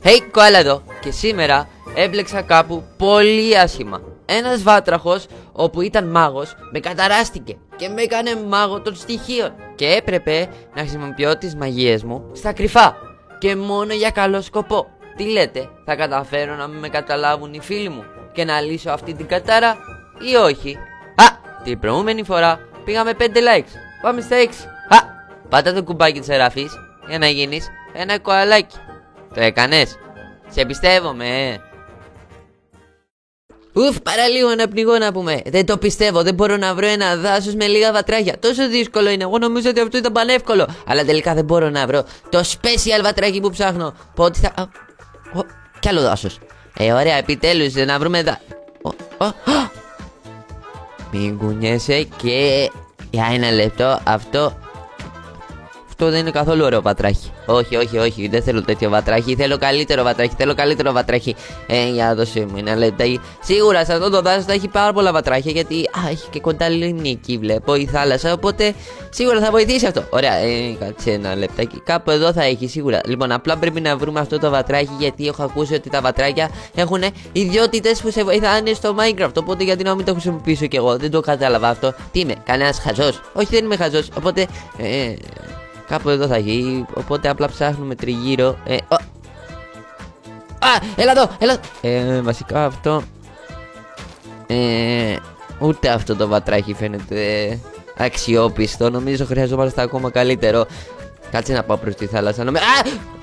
Hey, κοάλα εδώ. Και σήμερα έμπλεξα κάπου πολύ άσχημα. Ένας βάτραχος, όπου ήταν μάγος, με καταράστηκε και με έκανε μάγο των στοιχείων. Και έπρεπε να χρησιμοποιώ τις μαγείες μου στα κρυφά και μόνο για καλό σκοπό. Τι λέτε, θα καταφέρω να με καταλάβουν οι φίλοι μου και να λύσω αυτή την κατάρα ή όχι? Την προηγούμενη φορά πήγαμε 5 likes. Πάμε στα 6. Πάτα το κουμπάκι της εγγραφής για να γίνεις ένα κοαλάκι. Το έκανες? Σε πιστεύομαι, Ουφ, παραλίγο να πνιγώ να πούμε. Δεν το πιστεύω, δεν μπορώ να βρω ένα δάσος με λίγα βατράχια. Τόσο δύσκολο είναι, εγώ νομίζω ότι αυτό ήταν πανεύκολο. Αλλά τελικά δεν μπορώ να βρω το special βατράκι που ψάχνω. Πότε θα... Κι άλλο δάσος. Ωραία, επιτέλους να βρούμε Μην κουνιέσαι και... Για ένα λεπτό, αυτό δεν είναι καθόλου ωραίο βατράχι. Όχι, δεν θέλω τέτοιο βατράχι. Θέλω καλύτερο βατράχι. Για δώσε μου ένα λεπτάκι. Σίγουρα σε αυτό το δάσος θα έχει πάρα πολλά βατράχια. Γιατί έχει και κοντά λίμνη εκεί, βλέπω, η θάλασσα. Οπότε σίγουρα θα βοηθήσει αυτό. Ωραία, κάτσε ένα λεπτάκι. Κάπου εδώ θα έχει σίγουρα. Λοιπόν, απλά πρέπει να βρούμε αυτό το βατράχι. Γιατί έχω ακούσει ότι τα βατράκια έχουν ιδιότητες που σε βοηθάνε στο Minecraft. Οπότε γιατί να μην το χρησιμοποιήσω κι εγώ? Δεν το κατάλαβα αυτό. Τι είμαι, κανένας χαζός? Όχι, δεν είμαι χαζός. Οπότε κάπου εδώ θα γίνει, οπότε απλά ψάχνουμε τριγύρω. Έλα εδώ. Βασικά αυτό ούτε αυτό το βατράχι φαίνεται αξιόπιστο. Νομίζω χρειαζόμαστε ακόμα καλύτερο. Κάτσε να πάω προς τη θάλασσα.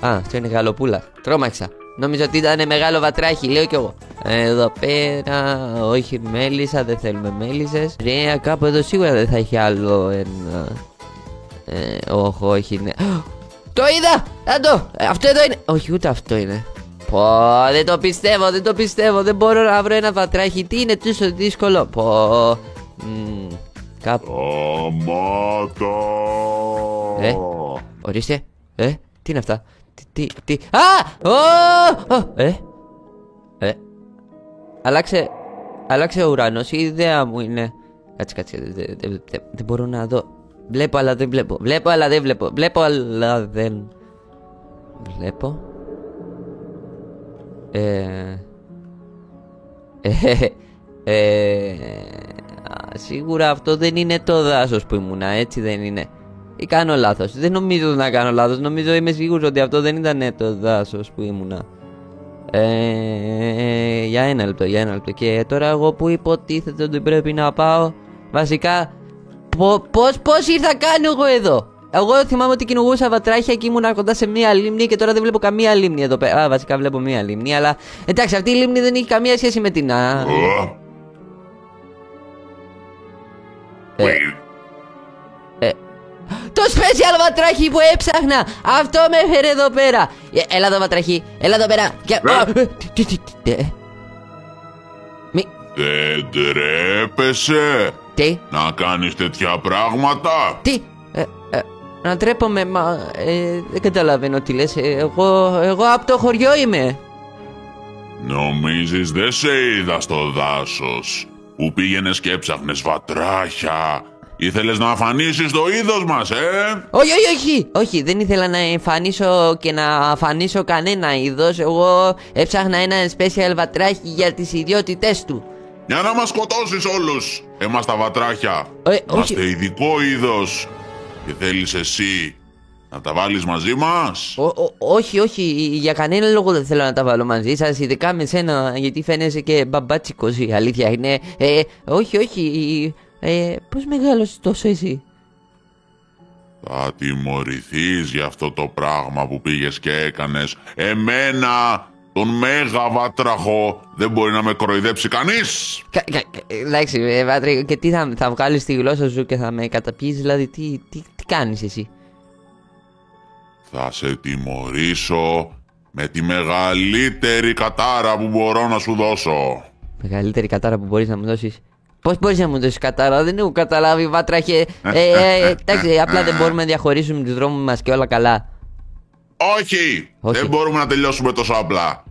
Αυτό είναι γαλοπούλα. Τρόμαξα. Νομίζω ότι ήταν μεγάλο βατράχι, λέω κι εγώ. Εδώ πέρα, όχι μέλισσα, δεν θέλουμε μέλισσες. Ωραία, κάπου εδώ σίγουρα δεν θα έχει άλλο ένα. Όχι, ναι. Το είδα! Αυτό εδώ είναι. Όχι, ούτε αυτό είναι. Δεν το πιστεύω. Δεν μπορώ να βρω ένα βατράχι. Τι είναι τόσο δύσκολο? Κάπου. Ορίστε. Τι είναι αυτά? Τι. Άλλαξε ο ουρανός. Η ιδέα μου είναι. Κάτσε. Δεν μπορώ να δω. Βλέπω αλλά δεν βλέπω. Βλέπω αλλά δεν βλέπω. Σίγουρα αυτό δεν είναι το δάσος που ήμουνα, έτσι δεν είναι? Ή κάνω λάθος? Δεν νομίζω να κάνω λάθος. Νομίζω, είμαι σίγουρος ότι αυτό δεν ήταν το δάσος που ήμουνα. Για ένα λεπτό. Και τώρα εγώ που υποτίθεται ότι πρέπει να πάω, βασικά Πώς ήρθα κάνω εγώ εδώ? Εγώ θυμάμαι ότι κυνηγούσα βατράχια και ήμουν κοντά σε μία λίμνη και τώρα δεν βλέπω καμία λίμνη εδώ πέρα. Βασικά βλέπω μία λίμνη, αλλά εντάξει, αυτή η λίμνη δεν έχει καμία σχέση με την το special βατράχι που έψαχνα! Αυτό με έφερε εδώ πέρα! Έλα εδώ βατράχι, έλα εδώ πέρα! Δεν τρέπεσαι? Τι? Να κάνεις τέτοια πράγματα? Τι? Να τρέπομαι, δεν καταλαβαίνω τι λες. Εγώ από το χωριό είμαι. Νομίζεις δεν σε είδα στο δάσος που πήγαινες και έψαχνες βατράχια? Ήθελες να αφανίσεις το είδος μας, Όχι, δεν ήθελα να εμφανίσω και να αφανίσω κανένα είδος. Εγώ έψαχνα ένα special βατράχι για τις ιδιότητές του. Για να μας σκοτώσεις όλους εμάς τα βατράχια. Είμαστε ειδικό είδος και θέλεις εσύ να τα βάλεις μαζί μας? Όχι, για κανένα λόγο δεν θέλω να τα βάλω μαζί σας, ειδικά με σένα, γιατί φαίνεσαι και μπαμπάτσικος, η αλήθεια είναι. Όχι, πώς μεγάλωσες τόσο εσύ? Θα τιμωρηθείς για αυτό το πράγμα που πήγες και έκανες. Εμένα, τον μέγα βάτραχο, δεν μπορεί να με κοροϊδέψει κανείς. Εντάξει, βάτρε, και τι θα βγάλεις τη γλώσσα σου και θα με καταπιείς? Δηλαδή τι κάνεις εσύ? Θα σε τιμωρήσω με τη μεγαλύτερη κατάρα που μπορώ να σου δώσω. Μεγαλύτερη κατάρα που μπορείς να μου δώσεις? Πώς μπορείς να μου δώσεις κατάρα? Δεν έχω καταλάβει, βάτραχε. Εντάξει, απλά δεν μπορούμε να διαχωρίσουμε τους δρόμους μας και όλα καλά? Όχι, δεν μπορούμε να τελειώσουμε τόσο απλά.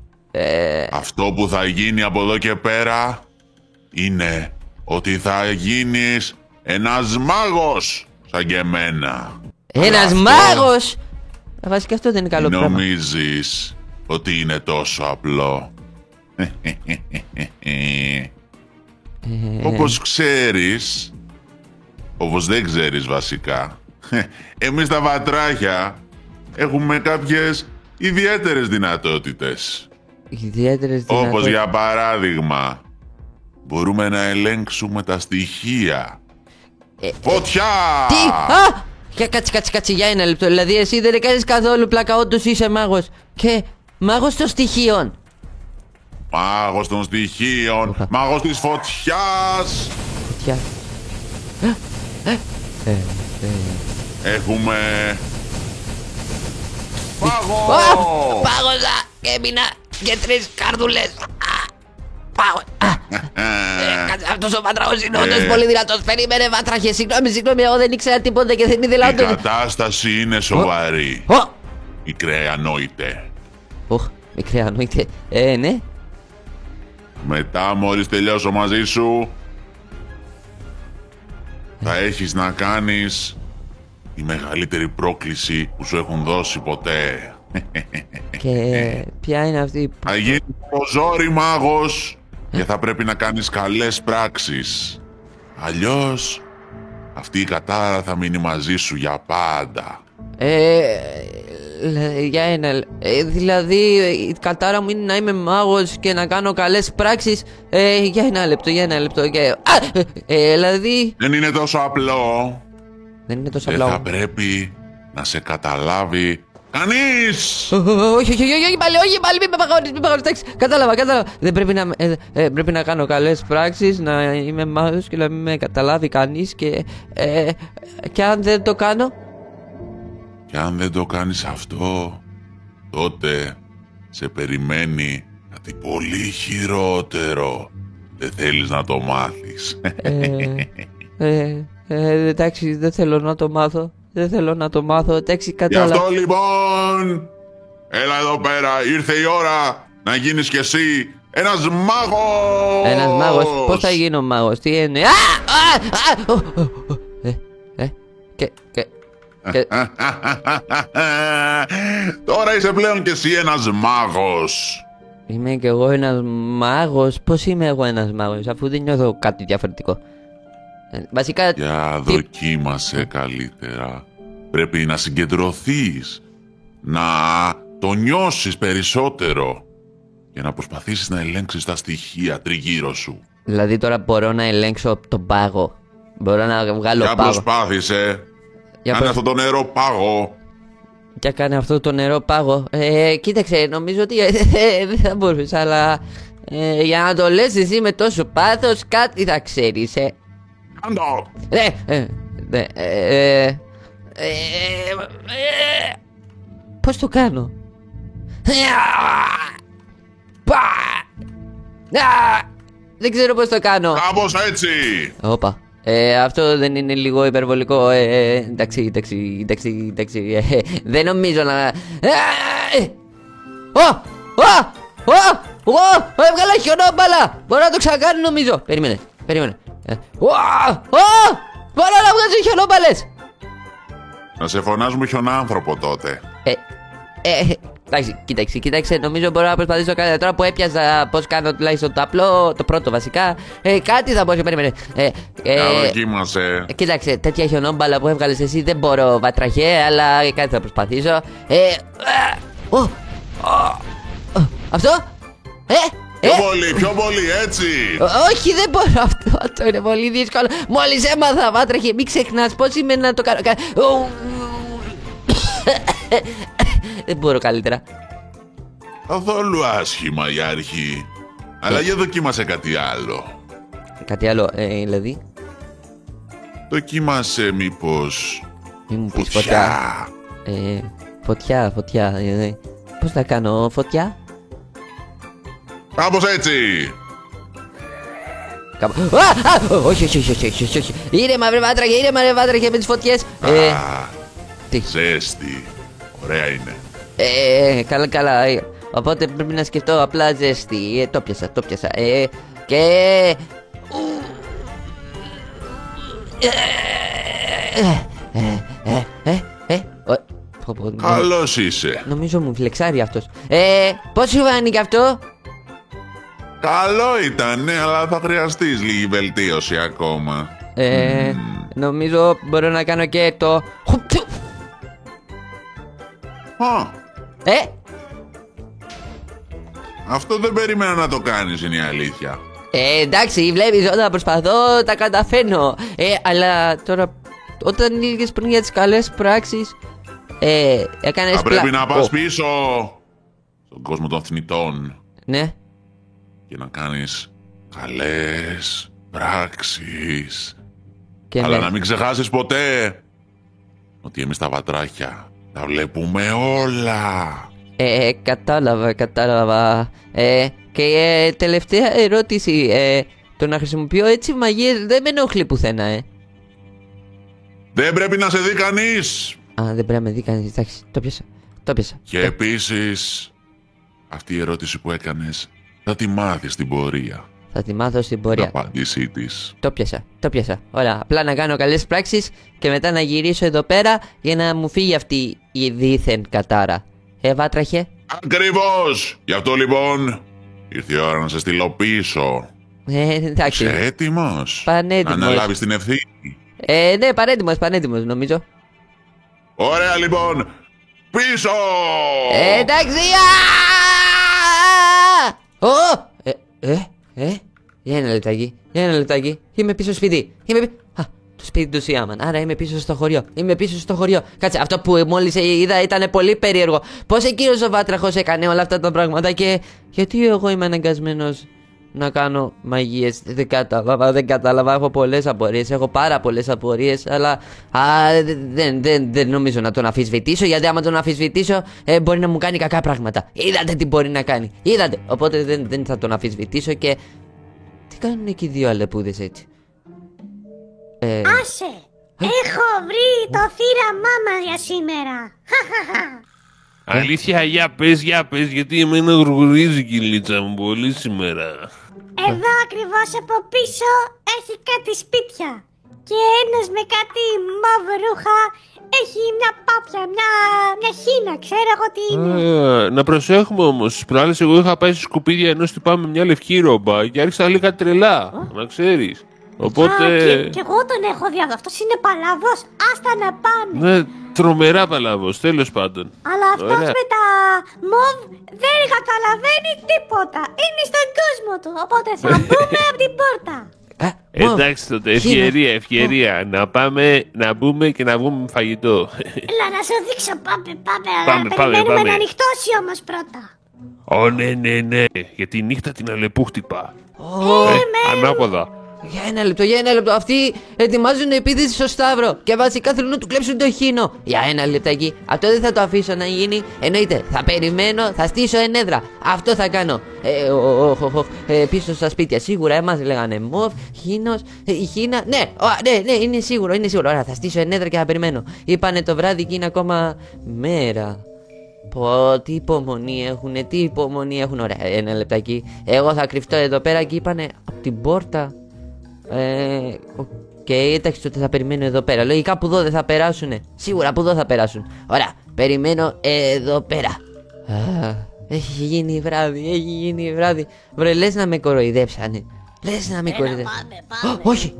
Αυτό που θα γίνει από εδώ και πέρα είναι ότι θα γίνεις ένας μάγος σαν και εμένα. Ένας μάγος! Βασικά αυτό δεν είναι καλό πράγμα. Νομίζεις ότι είναι τόσο απλό. Όπως ξέρεις, όπως δεν ξέρεις βασικά, εμείς τα βατράχια έχουμε κάποιες ιδιαίτερες δυνατότητες. Ιδιαίτερες δυνατότητες. Όπως για παράδειγμα, μπορούμε να ελέγξουμε τα στοιχεία. Φωτιά! Τι! Α! Για κάτσε για ένα λεπτό. Δηλαδή εσύ δεν κάνεις καθόλου πλάκα, όντως είσαι μάγος. Και μάγος των στοιχείων. Μάγος των στοιχείων, μάγος της φωτιάς. Φωτιά. Έχουμε... Πάγο! Πάγωσα και έμεινα και 3 καρδούλες. Πάγω. Αυτός ο βάτραχος είναι όντως πολύ δυνατός. Περίμενε βάτραχε, συγγνώμη, εγώ δεν ήξερα τίποτα και δεν ήθελα να... Η κατάσταση είναι σοβαρή. Μικρέ ανόητε. Μικρέ ανόητε, ναι. Μετά μόλις τελειώσω μαζί σου, θα έχεις να κάνεις η μεγαλύτερη πρόκληση που σου έχουν δώσει ποτέ. Και ποια είναι αυτή? Θα γίνεις το ζόρι μάγος και θα πρέπει να κάνεις καλές πράξεις. Αλλιώς αυτή η κατάρα θα μείνει μαζί σου για πάντα. Για ένα... δηλαδή η κατάρα μου είναι να είμαι μάγος και να κάνω καλές πράξεις. Για ένα λεπτό δηλαδή... Δεν είναι τόσο απλό. Δεν είναι τόσο απλό. Δεν θα πρέπει να σε καταλάβει κανείς. Όχι πάλι, μην με παγώνεις, εντάξει, κατάλαβα. Δεν πρέπει να κάνω καλές πράξεις, να είμαι μάγος και να μην με καταλάβει κανείς. Και αν δεν το κάνω? Και αν δεν το κάνεις αυτό, τότε σε περιμένει κάτι πολύ χειρότερο. Δεν θέλεις να το μάθεις. Εντάξει, δεν θέλω να το μάθω. Εντάξει, κατάλαβα. Γι' αυτό λοιπόν, έλα εδώ πέρα, ήρθε η ώρα να γίνεις κι εσύ ένας μάγος. Ένας μάγος, πώς θα γίνω μάγος, τι είναι? Τώρα είσαι πλέον κι εσύ ένας μάγος. Είμαι κι εγώ ένας μάγος. Πώς είμαι εγώ ένας μάγος, αφού δεν νιώθω κάτι διαφορετικό? Βασικά... Για δοκίμασε καλύτερα. Πρέπει να συγκεντρωθείς, να το νιώσεις περισσότερο και να προσπαθήσεις να ελέγξεις τα στοιχεία τριγύρω σου. Δηλαδή τώρα μπορώ να ελέγξω τον πάγο? Μπορώ να βγάλω πάγο? Προσπάθησε. Κάνε αυτό το νερό πάγο. Και κάνε αυτό το νερό πάγο. Κοίταξε, νομίζω ότι δεν θα μπορούσα, αλλά για να το λες εσύ με τόσο πάθος, κάτι θα ξέρεις. Κάντο. Πώς το κάνω? Δεν ξέρω πώς το κάνω. Κάπως έτσι. Όπα. Αυτό δεν είναι λίγο υπερβολικό? Εντάξει. Δεν νομίζω να... Έβγαλα χιονόμπαλα. Μπορώ να το ξανακάνω νομίζω. Περίμενε. Μπορώ να βγάζω χιονόμπαλες. Να σε φωνάζουμε χιονάνθρωπο τότε. Εντάξει, κοίταξε, νομίζω μπορώ να προσπαθήσω κάτι. Τώρα που έπιαζα πώς κάνω τουλάχιστον το απλό, το πρώτο βασικά, κάτι θα μπορούσε, περίμενε. Δοκίμασε. Κοίταξε, τέτοια χιονόμπαλα που έβγαλες εσύ δεν μπορώ, βατραχέ, αλλά κάτι θα προσπαθήσω. Αυτό? Πιο πολύ, έτσι. Όχι, δεν μπορώ αυτό είναι πολύ δύσκολο. Μόλις έμαθα, βάτραχε, μην ξεχνάς πώς είμαι να το κάνω. Δεν μπορώ καλύτερα. Καθόλου άσχημα για αρχή. Αλλά για δοκίμασε κάτι άλλο. Κάτι άλλο, δηλαδή? Δοκίμασε μήπως Μη μου πεις φωτιά. Φωτιά. Πώς θα κάνω φωτιά? Κάπως έτσι. Όχι. Ήρεμα βρε βάτραχε με τις φωτιές. Ζέστη. Ωραία είναι. Καλά. Οπότε πρέπει να σκεφτώ απλά ζέστη. Το πιάσα. Και... Καλώς είσαι. Νομίζω μου φλεξάρει αυτός. Πώς σου φάνηκε αυτό? Καλό ήταν, ναι, αλλά θα χρειαστείς λίγη βελτίωση ακόμα. Νομίζω μπορώ να κάνω και το... Αυτό δεν περίμενα να το κάνεις, είναι η αλήθεια. Εντάξει, βλέπεις, όταν προσπαθώ τα καταφέρνω. Αλλά τώρα, όταν μίληκες πριν για τις καλές πράξεις, έκανες... Θα πρέπει να πας πίσω στον κόσμο των θνητών. Ναι. Και να κάνεις καλές πράξεις. Αλλά να μην ξεχάσεις ποτέ ότι εμείς τα βατράχια τα βλέπουμε όλα. Κατάλαβα. Και τελευταία ερώτηση. Το να χρησιμοποιώ έτσι μαγείες δεν με ενοχλεί πουθενά, Δεν πρέπει να σε δει κανείς. Δεν πρέπει να με δει κανείς. Εντάξει, το πιάσα. Και επίσης, αυτή η ερώτηση που έκανες θα τη μάθεις στην πορεία. Θα τη μάθω στην πορεία. Την απάντησή της. Το πιάσα. Ωραία. Απλά να κάνω καλές πράξεις και μετά να γυρίσω εδώ πέρα για να μου φύγει αυτή η δίθεν κατάρα. Βάτραχε. Ακριβώς! Γι' αυτό λοιπόν ήρθε η ώρα να σε στείλω πίσω. Εντάξει. Είσαι έτοιμος? Πανέτοιμος. Να αναλάβεις την ευθύνη. Ναι, πανέτοιμος νομίζω. Ωραία λοιπόν. Πίσω! Εντάξει. Για ένα λεπτάκι. Είμαι πίσω σπίτι. Το σπίτι του Σιάμαν. Άρα είμαι πίσω στο χωριό. Κάτσε, αυτό που μόλις είδα ήταν πολύ περίεργο. Πώς εκείνος ο βάτραχος έκανε όλα αυτά τα πράγματα και γιατί εγώ είμαι αναγκασμένος να κάνω μαγείες? Δεν κατάλαβα. Έχω πάρα πολλές απορίες. Αλλά δεν νομίζω να τον αμφισβητήσω. Γιατί άμα τον αμφισβητήσω μπορεί να μου κάνει κακά πράγματα. Είδατε τι μπορεί να κάνει. Οπότε δεν θα τον αμφισβητήσω. Και τι κάνουν εκεί δύο αλεπούδες έτσι? Άσε! Έχω βρει το θύραμά μας για σήμερα. Αλήθεια, για πες, γιατί εμένα γουργουρίζει η κυλίτσα μου πολύ σήμερα. Εδώ ακριβώς από πίσω έχει κάτι σπίτια. Και ένας με κάτι μαύρο ρούχα έχει μια πάπια, μια χίνα, ξέρω εγώ τι είναι. Να προσέχουμε όμως, τις προάλλες εγώ είχα πάει στη σκουπίδια ενώ στυπάμε μια λευκή ρόμπα και άρχισα λίγα τρελά, να ξέρεις. Οπότε... και εγώ τον έχω δει, αυτός είναι παλαβός, άστα να πάνε. Ναι, τρομερά παλαβός, τέλος πάντων. Αλλά αυτός με τα μοβ δεν καταλαβαίνει τίποτα, είναι στον κόσμο του, οπότε θα μπούμε από την πόρτα. Εντάξει τότε, ευκαιρία. Να πάμε, να μπούμε και να βγούμε φαγητό. Έλα να σου δείξω, πάμε. Περιμένουμε να ανοιχτώσει όμως πρώτα. Ναι, γιατί η νύχτα την αλεπούχτυπα. Ανάποδα. Για ένα λεπτό. Αυτοί ετοιμάζουν επίθεση στο Σταύρο και βασικά θέλουν να του κλέψουν το χίνο. Για ένα λεπτάκι. Αυτό δεν θα το αφήσω να γίνει. Εννοείται. Θα περιμένω, θα στήσω ενέδρα. Αυτό θα κάνω. Πίσω στα σπίτια σίγουρα μας λέγανε μοβ, χίνος, χίνα. Ναι, είναι σίγουρο. Ωραία, θα στήσω ενέδρα και θα περιμένω. Είπανε το βράδυ και είναι ακόμα μέρα. Τι υπομονή έχουν. Ωραία, ένα λεπτάκι. Εγώ θα κρυφτώ εδώ πέρα και είπανε από την πόρτα. Εντάξει, τότε θα περιμένω εδώ πέρα. Λογικά που εδώ δεν θα περάσουνε. Σίγουρα που εδώ θα περάσουν. Ωραία, περιμένω εδώ πέρα. Έχει γίνει βράδυ. Βρε, λες να με κοροϊδέψανε. Πάμε. Όχι.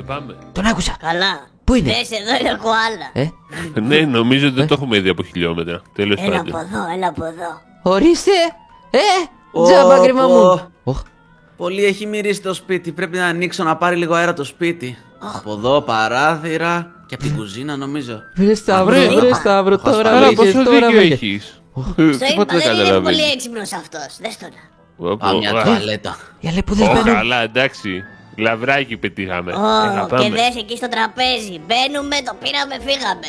Πάμε. Τον άκουσα. Καλά. Πού είναι? Δες, εδώ είναι ο κοάλα. Ναι, νομίζω ότι δεν το έχουμε δει από χιλιόμετρα. Τέλος πάντων. Έλα από εδώ. Ορίστε. Τζάμπα κρυμά μου. Πολύ έχει μυρίσει το σπίτι. Πρέπει να ανοίξω να πάρει λίγο αέρα το σπίτι. Από εδώ παράθυρα και από την κουζίνα νομίζω. Βρε Σταύρο, τώρα πόσο δίκιο έχεις. Τίποτα δεν είναι πολύ έξυπνος αυτός. Δες τώρα. Μια τουαλέτα. Καλά, εντάξει. Λαβράκι πετύχαμε. Και δες εκεί στο τραπέζι. Μπαίνουμε, το πήραμε, φύγαμε.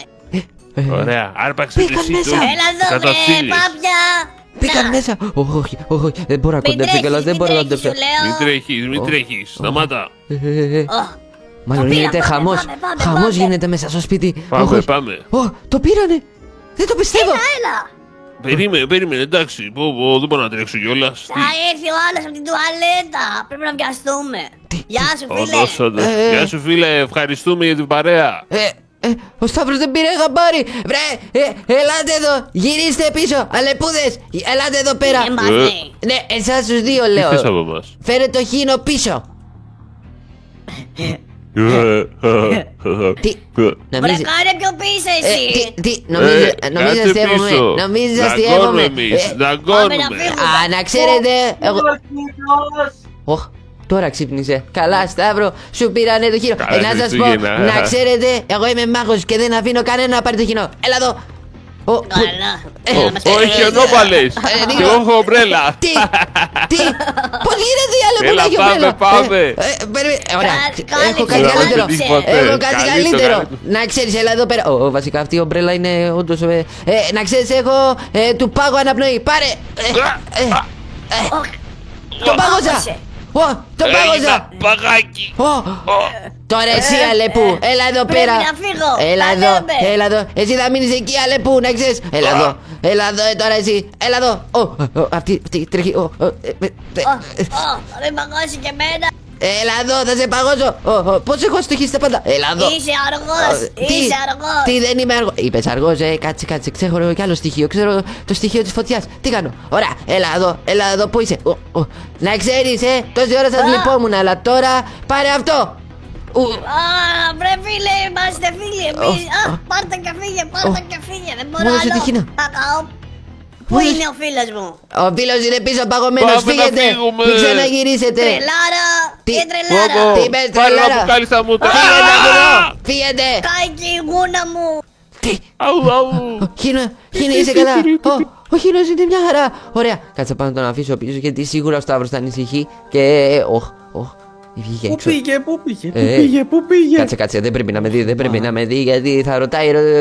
Ωραία, άρπαξε το εσύ του. Έλα εδώ, πάπια. Μπήκαν μέσα. Όχι, δεν μπορώ να κοντέψω κιόλας. Δεν μπορώ να κοντέψω. Μην τρέχεις, σταμάτα. Μάλλον γίνεται χαμός. Χαμός γίνεται μέσα στο σπίτι. Πάμε. Το πήρανε. Δεν το πιστεύω. Έλα. Περίμενε, εντάξει. Δεν μπορώ να τρέξω κιόλας. Θα έρθει ο άλλος από την τουαλέτα. Πρέπει να βιαστούμε. Γεια σου, φίλε. Γεια σου, φίλε. Ευχαριστούμε για την παρέα. Ο Σταύρος δεν πήρε χαμπάρι. Βρε, ελάτε εδώ. Γυρίστε πίσω. Αλεπούδες, ελάτε εδώ πέρα. Ναι, εσάς τους δύο λέω. Τι θες από εμάς? Φέρε το χίνο πίσω. Τι, Βρε, κάνε πιο πίσω εσύ. τι, νομίζεις αστείευομαι. Νομίζεις αστείευομαι. Δαγκώνουμε. Α, να ξέρετε. Τώρα ξύπνησε. Καλά, Σταύρο, σου πήρανε το χίνο. Να σας πω, να ξέρετε, εγώ είμαι μάγος και δεν αφήνω κανένα να πάρει το χίνο. Έλα εδώ. Καλά. Όχι χιονόπαλες. Και εγώ έχω ομπρέλα. Τι, πώς γίνεται η άλλη που Έλα, έχει ομπρέλα. πάμε. Ωραία, έχω κάτι καλύτερο. Έχω κάτι καλύτερο. Να ξέρεις, έλα εδώ πέρα. Βασικά αυτή η ομπρέλα είναι όντως. Να ξέρεις, έχω του πάγου αναπνοή. Πάρε. Το πάγωσα. Το πάγωσα. Παγάκι. Τώρα εσύ, Αλεπού, έλα εδώ πέρα. Πρέπει να φύγω. Έλα εδώ. Εσύ θα μείνεις εκεί, Αλεπού, να ξέρεις. Έλα εδώ, τώρα εσύ. Έλα εδώ. Αυτή τρέχει. Δεν παγώσει και εμένα. Έλα εδώ, θα σε παγώσω. Πώς έχω στοιχήσει τα πάντα. Έλα εδώ. Είσαι αργός. Τι δεν είμαι αργός. Είπες αργός, κάτσε. Ξέρω κι άλλο στοιχείο. Ξέρω το στοιχείο της φωτιάς. Τι κάνω. Ωραία, έλα εδώ, πού είσαι. Να ξέρεις, τόση ώρα σας λυπόμουν, αλλά τώρα πάρε αυτό. Βρε φίλε, είμαστε φίλοι εμείς. Πάρτε και φύγε, δεν μπορώ άλλο. Πού είναι ο φίλος μου? Ο φίλος είναι πίσω παγωμένος, φύγετε. Μην ξαναγυρίσετε. Τρελάρα, τι τρελάρα? Τι είπες, τρελάρα? Φύγετε. Κάει και η γούνα μου. Τι? Χίνο, είσαι καλά? Ο Χίνος είναι μια χαρά. Ωραία, κάτσε πάνω να τον αφήσω πίσω γιατί σίγουρα ο Σταύρος θα ανησυχεί και... Πού πήγε. Κάτσε, δεν πρέπει να με δει, γιατί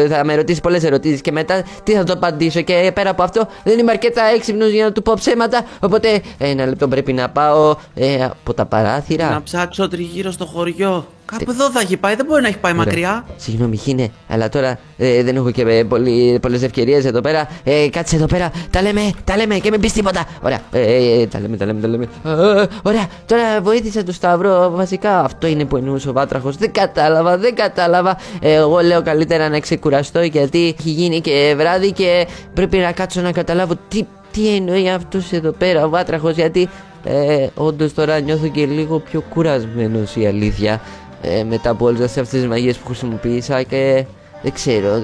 θα με ρωτήσει πολλές ερωτήσεις και μετά τι θα το απαντήσω. Και πέρα από αυτό δεν είμαι αρκετά έξυπνος για να του πω ψέματα. Οπότε ένα λεπτό πρέπει να πάω από τα παράθυρα. Να ψάξω τριγύρω στο χωριό. Κάπου εδώ θα έχει πάει, δεν μπορεί να έχει πάει μακριά. Συγγνώμη, Χίνε, αλλά τώρα δεν έχω και πολλές ευκαιρίες εδώ πέρα. Κάτσε εδώ πέρα, τα λέμε και μην πεις τίποτα. Ωραία, τα λέμε. Ωραία, τώρα βοήθησα τον Σταύρο. Βασικά αυτό είναι που εννοούσε ο Βάτραχος. Δεν κατάλαβα. Εγώ λέω καλύτερα να ξεκουραστώ γιατί έχει γίνει και βράδυ και πρέπει να κάτσω να καταλάβω τι εννοεί αυτός εδώ πέρα ο Βάτραχος. Γιατί όντως τώρα νιώθω και λίγο πιο κουρασμένος, η αλήθεια. Μετά από όλες αυτές τις μαγείες που χρησιμοποίησα και δεν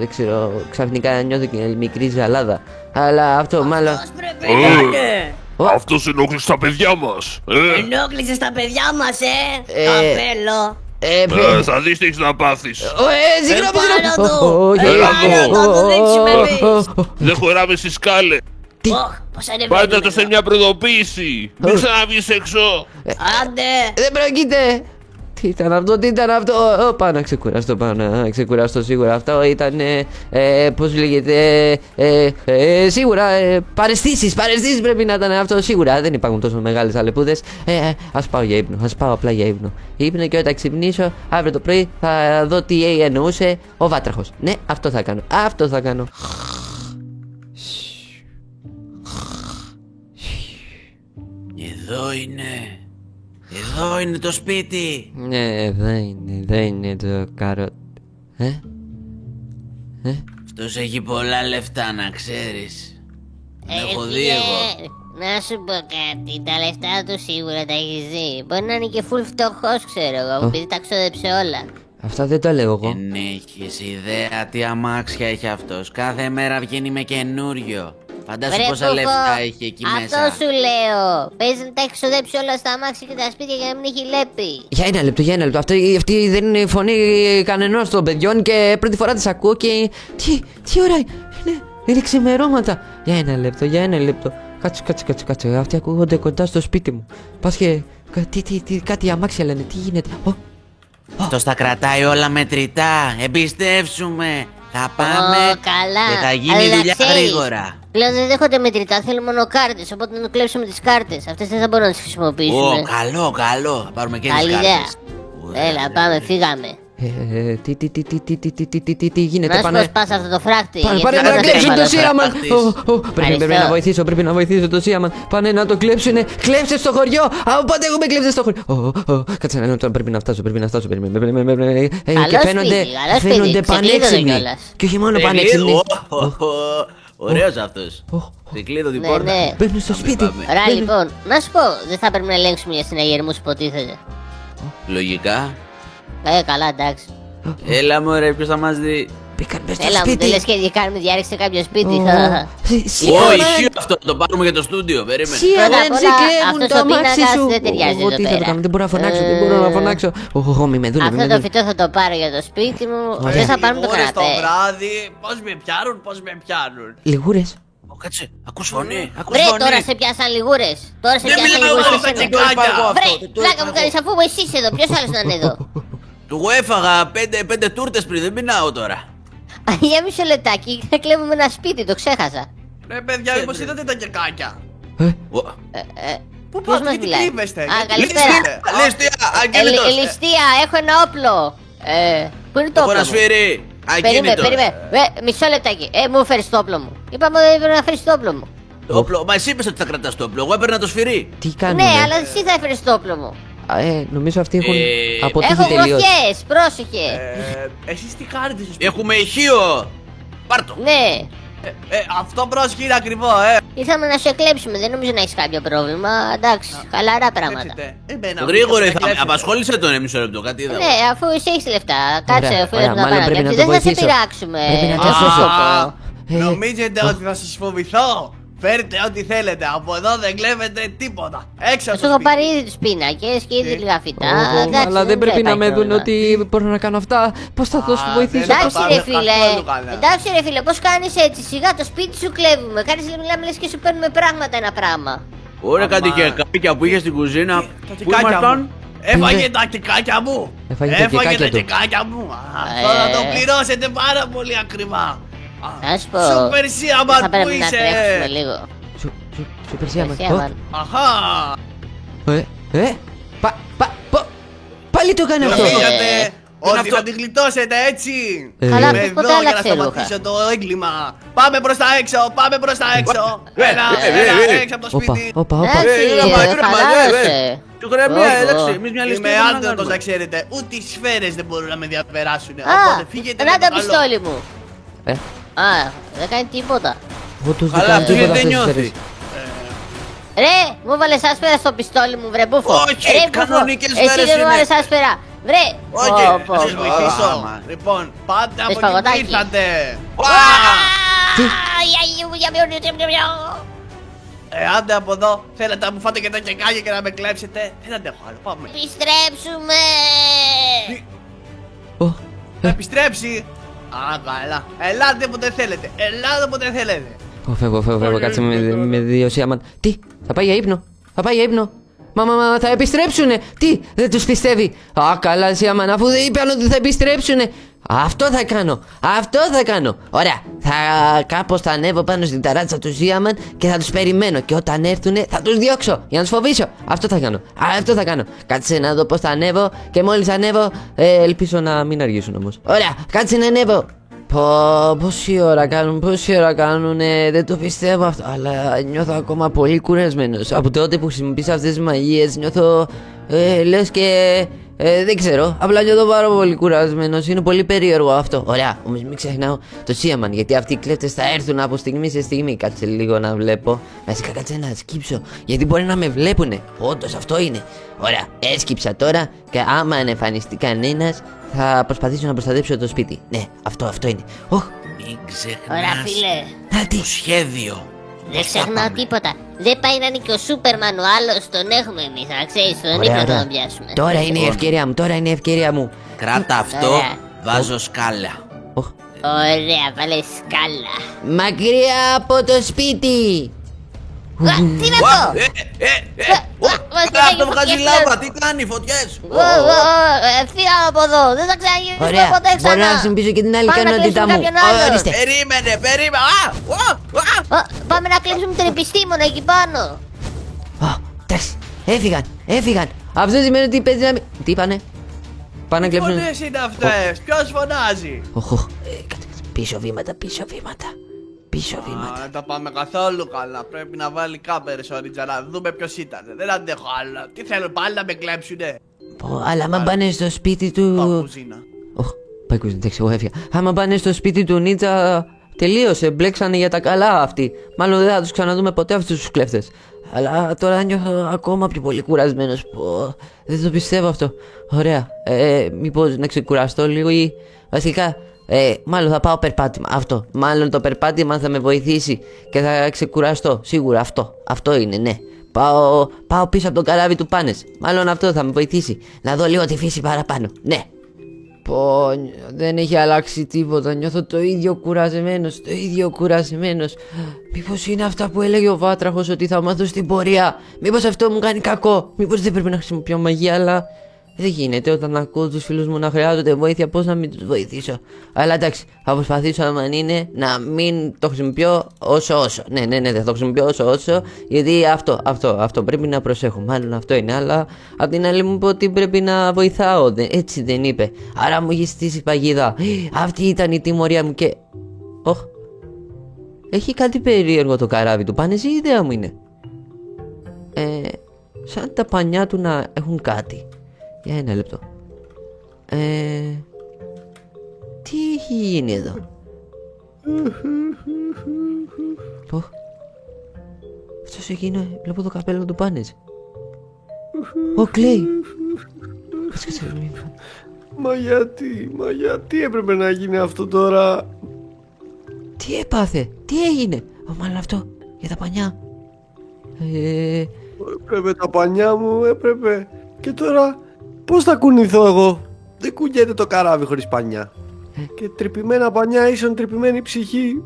ξέρω, ξαφνικά νιώθω και μικρή ζαλάδα. Αλλά αυτό μάλλον... Αυτός πρέπει να είναι. Αυτός ενόχλησε τα παιδιά μας. Ενόχλησες τα παιδιά μας, καπέλο. Θα δεις τι έχεις να πάθεις. Συγγνώμη. Δεν χωράμε στις σκάλες. Πάτε να το σε μια προειδοποίηση. Μην ξαναβγείς έξω. Άντε. Δεν πρόκειται. Τι ήταν αυτό. Πάω να ξεκουραστώ σίγουρα. Αυτό ήταν, πώς λέγεται, σίγουρα παραισθήσεις πρέπει να ήταν αυτό. Σίγουρα δεν υπάρχουν τόσο μεγάλες αλεπούδες. Ας πάω για ύπνο, απλά για ύπνο. Ύπνο και όταν ξυπνήσω αύριο το πρωί θα δω τι εννοούσε ο Βάτραχος. Ναι, αυτό θα κάνω. Εδώ είναι το σπίτι. Ναι, εδώ είναι το καρότ. Αυτός έχει πολλά λεφτά, να ξέρεις. Έχω δει Φίλε, εγώ. να σου πω κάτι, τα λεφτά του σίγουρα τα έχεις δει. Μπορεί να είναι και full φτωχός, ξέρω εγώ, επειδή τα ξόδεψε όλα. Αυτά δεν τα λέω εγώ. Δεν έχεις ιδέα τι αμάξια έχει αυτός. Κάθε μέρα βγαίνει με καινούριο. Φαντάσου πόσα λεφτά έχει εκεί μέσα. Αυτό σου λέω. Παίζει να τα έχει ξοδέψει όλα στα αμάξια και τα σπίτια για να μην έχει λέπη. Για ένα λεπτό. Αυτή δεν είναι η φωνή κανενός των παιδιών και πρώτη φορά τις ακούω και. Τι ώρα είναι ξημερώματα. Για ένα λεπτό. Κάτσε. Αυτοί ακούγονται κοντά στο σπίτι μου. Πας και. Κάτι αμάξια λένε. Τι γίνεται. Αυτός τα κρατάει όλα μετρητά. Εμπιστεύσουμε. Θα πάμε καλά. και θα γίνει δουλειά γρήγορα. Πλέον δεν δέχονται μετρητά, θέλουν μόνο κάρτες. Οπότε να του κλέψουμε τις κάρτες. Αυτές δεν θα μπορούν να τις χρησιμοποιήσουμε. Καλό. Θα πάρουμε και τις κάρτες. Καλή ιδέα. Έλα, πάμε, φύγαμε. Τι γίνεται, πάνε. Να σου πας αυτό το φράκτη. Πάνε να κλέψουν το Σίαμαν. Πρέπει να βοηθήσω το Σίαμαν. Πάνε να το κλέψουνε. Κλέψε στο χωριό. Οπότε έχουμε κλέψει στο χωριό. Κάτσε να τώρα πρέπει να φτάσω. Και φαίνονται πανέξυπνοι. Και όχι μόνο πανέξυπνοι. Ωραίος αυτός. Ξεκλείδω την πόρτα. Μπαίνουν στο σπίτι. Ωραία, λοιπόν, να σου πω, δεν θα πρέπει να ελέγξουμε για συναγερμούς υποτίθεται. Λογικά. Καλά, εντάξει. Έλα μωρέ, ποιος θα μας δει. Μπήκαν μέσα στο Έλα μου, σπίτι. δεν λες και κάνουμε διάρρηξη σε κάποιο σπίτι. Όχι, αυτό το πάρουμε για το στούντιο, περίμενε. Σίαμαν, σε κλέβουν αυτός το ο αμάξι πίνακας σου. δεν ταιριάζει εδώ Τι θα το πέρα. κάνω, δεν μπορώ να φωνάξω. Μη με δούνε. Αυτό το φυτό θα το πάρω για το σπίτι μου. Δεν θα πάρουμε το Λιγούρες καναπέ. το βράδυ, πώς με πιάνουν. Λιγούρες. Κάτσε, ακούς φωνή. Βρε, τώρα σε πιάσαν λιγούρες. Τώρα σε πιάσαν λιγούρες. Βρε, πλάκα μου κάνεις αφού εσύ είσαι εδώ. Ποιος άλλος να είναι εδώ. Του εγώ έφαγα 5 τούρτες πριν, δεν πεινάω τώρα. Για μισό λεπτάκι, θα κλέβουμε ένα σπίτι, το ξέχασα. Ρε παιδιά, μήπως είδατε τα κεκάκια. Πού μας μιλάει. κρύβεστε. Καλησπέρα. Λίστια, ακίνητος. Ληστεία, έχω ένα όπλο. Πού είναι το Έχω όπλο να μου. σφύρι. Περίμενε. Μισό λεπτάκι. Μου φέρεις το όπλο μου. Είπαμε ότι έπρεπε να φέρεις το όπλο μου. Το όπλο, μα εσύ είπες ότι θα κρατάς το όπλο. Εγώ έπαιρνα το σφυρί. Τι κάνουμε. Ναι, αλλά εσύ θα έφερες το όπλο μου. Νομίζω αυτοί έχουν αποτύχει Έχω τελείως. γροθιές, πρόσεχε. Εσείς τι κάνετε στο σπίτι. Έχουμε ηχείο. Πάρτο. Ναι. Αυτό πρόσχε είναι ακριβό, Ήρθαμε να σε κλέψουμε, δεν νομίζω να έχεις κάποιο πρόβλημα. Εντάξει, χαλαρά πράγματα. Γρήγορα ήρθαμε. Απασχόλησε τον μισό λεπτό, κάτι είδαμε. Ναι, αφού εσύ έχεις λεφτά. Κάτσε, Ωραία, αφού ωραία, δεν θα μάλλον πρέπει να το δεν θα σε βοηθήσω. πειράξουμε. Πρέπει να το σώσω. Νομίζετε ότι θα σας φοβηθώ. Φέρτε ό,τι θέλετε. Από εδώ δεν κλέβετε τίποτα. Έξω από Σου το έχω σπίτι. πάρει ήδη τους πίνακες και ήδη λίγα φυτά. Εντάξει, Αλλά δεν πρέπει να υπάρχει με δουν πρόβλημα. ότι μπορώ να κάνω αυτά. Πώς θα τους βοηθήσω. δεν Εντάξει θα ρε πάμε φίλε, καθόλου καλά. εντάξει ρε φίλε, πώς κάνεις έτσι, σιγά το σπίτι σου κλέβουμε. Κάνεις μιλάμε λες και σου παίρνουμε πράγματα ένα πράγμα. Ωραία, κάτι κεκάκια που είχε στην κουζίνα. Τα Πού κεκάκια ήμασταν? μου. Έφαγε τα κεκάκια μου. Έφαγε τα κεκάκια τα του. κεκάκια μου. Αυτό θα το πληρώσετε πάρα πολύ ακριβά. Να σου πω, Σούπερ θα Σίαμαν που πρέπει να τρέξουμε είσαι. λίγο. Σούπερ Σίαμαν. Σίαμαν. Αχα. Πάλι το έκανε αυτό. Νομίζετε ότι αυτό? θα τη γλιτώσετε έτσι. Καλά, Είμαι αυτός ποτέ εδώ για να άλλαξε ρούχα. σταματήσω το έγκλημα. Πάμε προς τα έξω, πάμε προς τα έξω. Έλα, έξω από το σπίτι. Όπα. Εντάξει, χαλάρωσε. Του γραμμία, Ω, εντάξει, ω. εμείς μια λίστα Είμαι δεν άντρωτος κάνουμε. να ξέρετε. Ούτε οι σφαίρες δεν μπορούν να με διαπεράσουν. Α, Οπότε φύγετε να με το το καλό. πιστόλι μου. Ε. Α, δεν κάνει τίποτα. Όντως δεν Αλλά κάνει αυτό τίποτα γιατί δεν αυτές τις νιώθει. σφαίρες. Ρε, μου βάλες άσπερα στο πιστόλι μου, βρε μπούφο. Όχι, Ρε, μπούφο. κανονικές Εσύ σφαίρες δεν μου είναι. βάλες άσπερα. Βρε, Όχι, πω, Θα σας πω. βοηθήσω. άμα. Λοιπόν, πάτε από εκεί που παγωτάκι. ήρθατε. Άντε από εδώ, θέλετε να μου φάτε και τα κεκάκια και να με κλέψετε. Δεν αντέχω άλλο, πάμε. Επιστρέψουμε. Θα επιστρέψει. Α, καλά. Ελάτε όποτε θέλετε. Ελάτε όποτε θέλετε. Φεύγω, κάτσε με δύο Σίαμαν. Τι, θα πάει για ύπνο. Μα θα επιστρέψουνε. Τι, δεν τους πιστεύει. Α, καλά Σίαμαν, αφού δεν είπαν ότι θα επιστρέψουνε. Αυτό θα κάνω. Ωραία, κάπως θα ανέβω πάνω στην ταράτσα του Σίαμαν και θα τους περιμένω. Και όταν έρθουνε θα τους διώξω για να τους φοβήσω. Αυτό θα κάνω. Κάτσε να δω πώς θα ανέβω. Και μόλις ανέβω, ελπίζω να μην αργήσουν όμως. Ωραία, κάτσε να ανέβω. Πόση ώρα κάνουνε, δεν το πιστεύω αυτό. Αλλά νιώθω ακόμα πολύ κουρασμένος. Από τότε που χρησιμοποίησα αυτές τις μαγείες νιώθω λες και δεν ξέρω, απλά νιώθω πάρα πολύ κουρασμένος. Είναι πολύ περίεργο αυτό. Ωραία, όμως μην ξεχνάω το Σίαμαν, γιατί αυτοί οι κλέφτες θα έρθουν από στιγμή σε στιγμή. Κάτσε λίγο να βλέπω. Βασικά κάτσε να σκύψω, γιατί μπορεί να με βλέπουνε. Όντως αυτό είναι. Ωραία, έσκυψα τώρα και άμα εμφανιστεί κανένας θα προσπαθήσω να προστατέψω το σπίτι. Ναι, αυτό είναι. Μην Ωραία, ξεχνάς φίλε. το σχέδιο. Δεν ξεχνάω τίποτα. Δεν πάει να είναι και ο Σούπερμαν ο άλλος, τον έχουμε εμείς, να ξέρεις, τον ύπνο θα τον πιάσουμε. Τώρα είναι η ευκαιρία μου. Κράτα αυτό, Ωραία. βάζω σκάλα. Ωραία, βάλε σκάλα. Μακριά από το σπίτι. Τι είναι αυτό? Αυτό βγάζει λάβα, τι κάνει, φωτιές. Φύγα από εδώ, δεν θα ξαναγυρίσουμε Ωραία, ποτέ μπορώ να ξανά. χρησιμοποιήσω και την άλλη Πάμε να ικανότητά κλείσουμε μου. κάποιον άλλον. Ορίστε. Περίμενε. Πάμε να κλέψουμε τον επιστήμονα εκεί πάνω. Εντάξει, έφυγαν. Αυτό σημαίνει ότι παίζει να μην. Τι είπανε? Πάνε να κλέψουν. Τι φωνές είναι αυτές, ποιος φωνάζει? Πίσω βήματα, πίσω βήματα. Πίσω βήματα. Δεν τα πάμε καθόλου καλά. Πρέπει να βάλει κάμερες ο Νίτσα να δούμε ποιος ήταν. Δεν αντέχω άλλο. Τι θέλουν πάλι να με κλέψουνε? Αλλά άμα πάνε στο σπίτι του. Πάω κουζίνα. Πάει κουζίνα, εντάξει, εγώ έφυγα. Άμα πάνε στο σπίτι του Νίτσα, τελείωσε. Μπλέξανε για τα καλά αυτοί. Μάλλον δεν θα τους ξαναδούμε ποτέ αυτούς τους κλέφτες. Αλλά τώρα νιώθω ακόμα πιο πολύ κουρασμένος. Δεν το πιστεύω αυτό. Ωραία. Μήπως να ξεκουραστώ λίγο ή βασικά. Μάλλον θα πάω περπάτημα. Αυτό. Μάλλον το περπάτημα θα με βοηθήσει και θα ξεκουραστώ. Σίγουρα αυτό είναι, ναι. Πάω πίσω από το καράβι του Πάνες. Μάλλον αυτό θα με βοηθήσει. Να δω λίγο τη φύση παραπάνω. Ναι. Δεν έχει αλλάξει τίποτα. Νιώθω το ίδιο κουρασμένος. Μήπως είναι αυτά που έλεγε ο Βάτραχος ότι θα μάθω στην πορεία? Μήπως αυτό μου κάνει κακό? Μήπως δεν πρέπει να χρησιμοποιώ μαγεία? Αλλά δεν γίνεται όταν ακούω τους φίλους μου να χρειάζονται βοήθεια, πώς να μην τους βοηθήσω? Αλλά εντάξει, θα προσπαθήσω άμα είναι να μην το χρησιμοποιώ όσο. Ναι, δεν θα το χρησιμοποιώ όσο. Γιατί αυτό πρέπει να προσέχω. Μάλλον αυτό είναι. Αλλά απ' την άλλη μου είπε ότι πρέπει να βοηθάω. Έτσι δεν είπε? Άρα μου έχει στήσει παγίδα. Αυτή ήταν η τιμωρία μου και. Έχει κάτι περίεργο το καράβι του. Πάνε, η ιδέα μου είναι. Σαν τα πανιά του να έχουν κάτι. Για ένα λεπτό. Τι έχει γίνει εδώ? Αυτός εκείνο, βλέπω το καπέλο του Πάνες. Κλαίει. Μα γιατί έπρεπε να γίνει αυτό τώρα? Τι έπαθε, τι έγινε? Μάλλον αυτό, για τα πανιά. Έπρεπε τα πανιά μου, έπρεπε. Και τώρα πώς θα κουνηθώ εγώ? Δεν κουνιέται το καράβι χωρίς πανιά. Και τρυπημένα πανιά ίσον τρυπημένη ψυχή.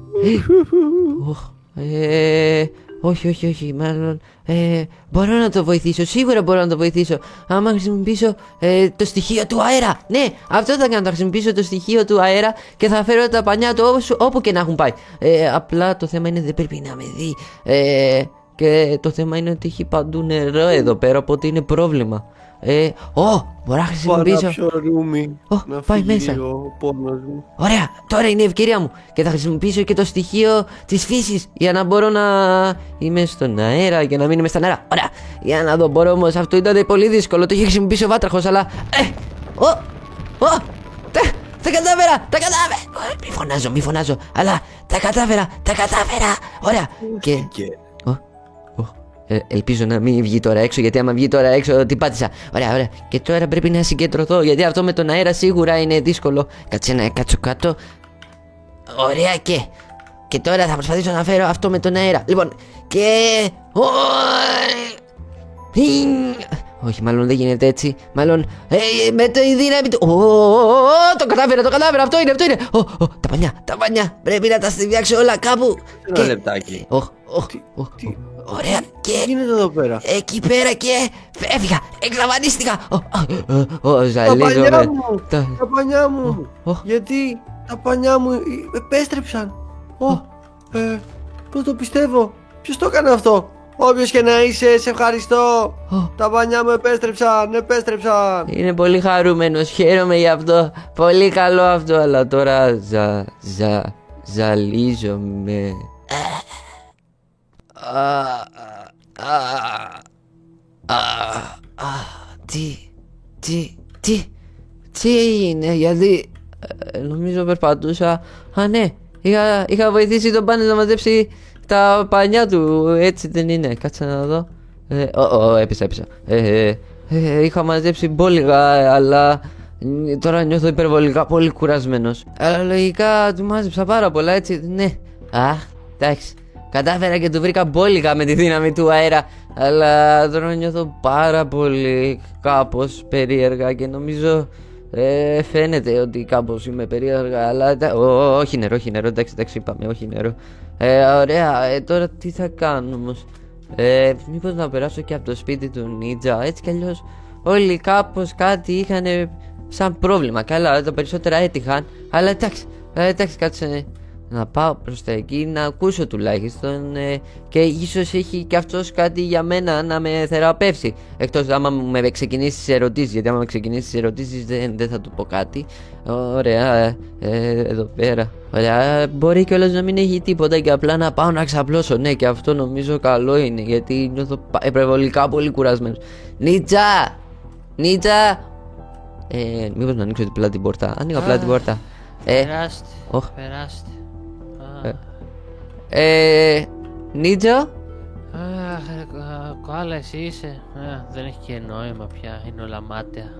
Όχι, μάλλον μπορώ να το βοηθήσω, σίγουρα μπορώ να το βοηθήσω. Άμα χρησιμοποιήσω το στοιχείο του αέρα. Ναι, αυτό θα κάνω, θα χρησιμοποιήσω το στοιχείο του αέρα και θα φέρω τα πανιά του όπου και να έχουν πάει. Απλά το θέμα είναι δεν πρέπει να με δει. Και το θέμα είναι ότι έχει παντού νερό εδώ πέρα, οπότε είναι πρόβλημα. Μπορώ να χρησιμοποιήσω. Πάω να πιω ρούμι, να πάει φύγει μέσα. ο πόνος μου. Ωραία, τώρα είναι η ευκαιρία μου. Και θα χρησιμοποιήσω και το στοιχείο της φύσης για να μπορώ να είμαι στον αέρα και να μην είμαι στον αέρα. Ωραία, για να δω, μπορώ όμως. Αυτό ήταν πολύ δύσκολο. Το είχε χρησιμοποιήσει ο Βάτραχος, αλλά. Τα κατάφερα! Μη φωνάζω, αλλά τα κατάφερα! Ωραία, και. Ελπίζω να μην βγει τώρα έξω, γιατί άμα βγει τώρα έξω την πάτησα. Ωραία. Και τώρα πρέπει να συγκεντρωθώ, γιατί αυτό με τον αέρα σίγουρα είναι δύσκολο. Κάτσε να κάτσω κάτω. Ωραία, και τώρα θα προσπαθήσω να φέρω αυτό με τον αέρα. Λοιπόν, και. Όχι, μάλλον δεν γίνεται έτσι. Μάλλον με το δύναμη του. Το κατάφερα, αυτό είναι. Τα πανιά, πρέπει να τα στιβιάξω όλα κάπου. Ένα λεπτάκι. Ωραία, και. Τι γίνεται εδώ πέρα? Εκεί πέρα και. Έφυγα, εξαφανίστηκα. Τα πανιά μου. Γιατί τα πανιά μου επέστρεψαν. Πώς το πιστεύω? Ποιος το έκανε αυτό? Όποιος και να είσαι, σε ευχαριστώ. Τα πανιά μου επέστρεψαν. Είναι πολύ χαρούμενος, χαίρομαι γι' αυτό. Πολύ καλό αυτό, αλλά τώρα ζαλίζομαι. Τι έγινε, γιατί νομίζω περπατούσα. Ναι, είχα βοηθήσει τον Πάνες να μαζέψει τα πανιά του, έτσι δεν είναι? Κάτσε να δω. Έπεισα. Είχα μαζέψει μπόλιγα, αλλά τώρα νιώθω υπερβολικά πολύ κουρασμένος. Αλλά λογικά του μάζεψα πάρα πολλά, έτσι, ναι. Εντάξει. Κατάφερα και του βρήκα μπόλιγα με τη δύναμη του αέρα. Αλλά τώρα νιώθω πάρα πολύ κάπως περίεργα και νομίζω φαίνεται ότι κάπως είμαι περίεργα. Αλλά όχι νερό, εντάξει, είπαμε, όχι νερό. Ωραία, τώρα τι θα κάνω όμως? Μήπως να περάσω και από το σπίτι του Νίτσα? Έτσι κι αλλιώς όλοι κάπως κάτι είχαν σαν πρόβλημα. Καλά, τα περισσότερα έτυχαν. Αλλά εντάξει, κάτσε Να πάω προς τα εκεί να ακούσω τουλάχιστον και ίσως έχει και αυτός κάτι για μένα να με θεραπεύσει. Εκτός άμα με ξεκινήσει τις ερωτήσεις, γιατί άμα με ξεκινήσει τις ερωτήσεις δεν θα του πω κάτι. Ωραία, εδώ πέρα. Ωραία, μπορεί κιόλας να μην έχει τίποτα και απλά να πάω να ξαπλώσω. Ναι, και αυτό νομίζω καλό είναι, γιατί νιώθω υπερβολικά πολύ κουρασμένος. Νίτσα! Νίτσα! Μήπως να ανοίξω απλά την πόρτα. Ανοίγω απλά την πόρτα. Περάστε, περάστε. Νίτζο. Κοάλα, εσύ είσαι. Δεν έχει και νόημα πια, είναι όλα μάταια.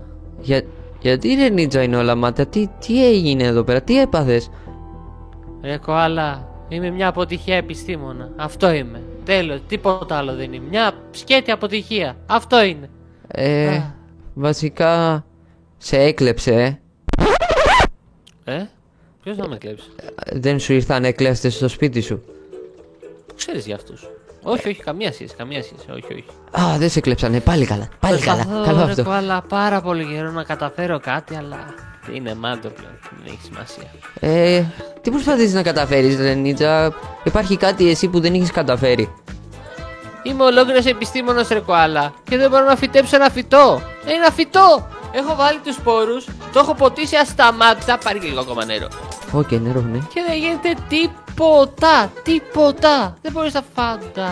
Γιατί ρε Νίτζο είναι όλα μάταια, τι έγινε εδώ πέρα, τι έπαθες? Ρε Κοάλα, είμαι μια αποτυχία επιστήμονα, αυτό είμαι. Τέλος, τίποτα άλλο δεν είναι, μια σκέτη αποτυχία, αυτό είναι. Βασικά σε έκλεψε. Ποιος να με κλέψει? Δεν σου ήρθαν έκλειστες στο σπίτι σου? Ξέρεις για αυτούς? Όχι, καμία σχέση, όχι. Α, δεν σε κλέψανε, πάλι καλά, καλό αυτό. Αλλά πάρα πολύ καιρό να καταφέρω κάτι, αλλά είναι μάντο πλέον, δεν έχει σημασία. Τι προσπαθείς να καταφέρεις, Νίτσα? Υπάρχει κάτι εσύ που δεν έχεις καταφέρει? Είμαι ολόκληρος επιστήμονας, ρε Κοάλα, και δεν μπορώ να φυτέψω ένα φυτό. Ένα φυτό! Έχω βάλει τους σπόρους, το έχω ποτίσει ασταμάτητα, πάρει και λίγο ακόμα νερό. Όχι, νερό, ναι. Και δεν γίνεται τίποτα. Δεν μπορείς να φανταστείς.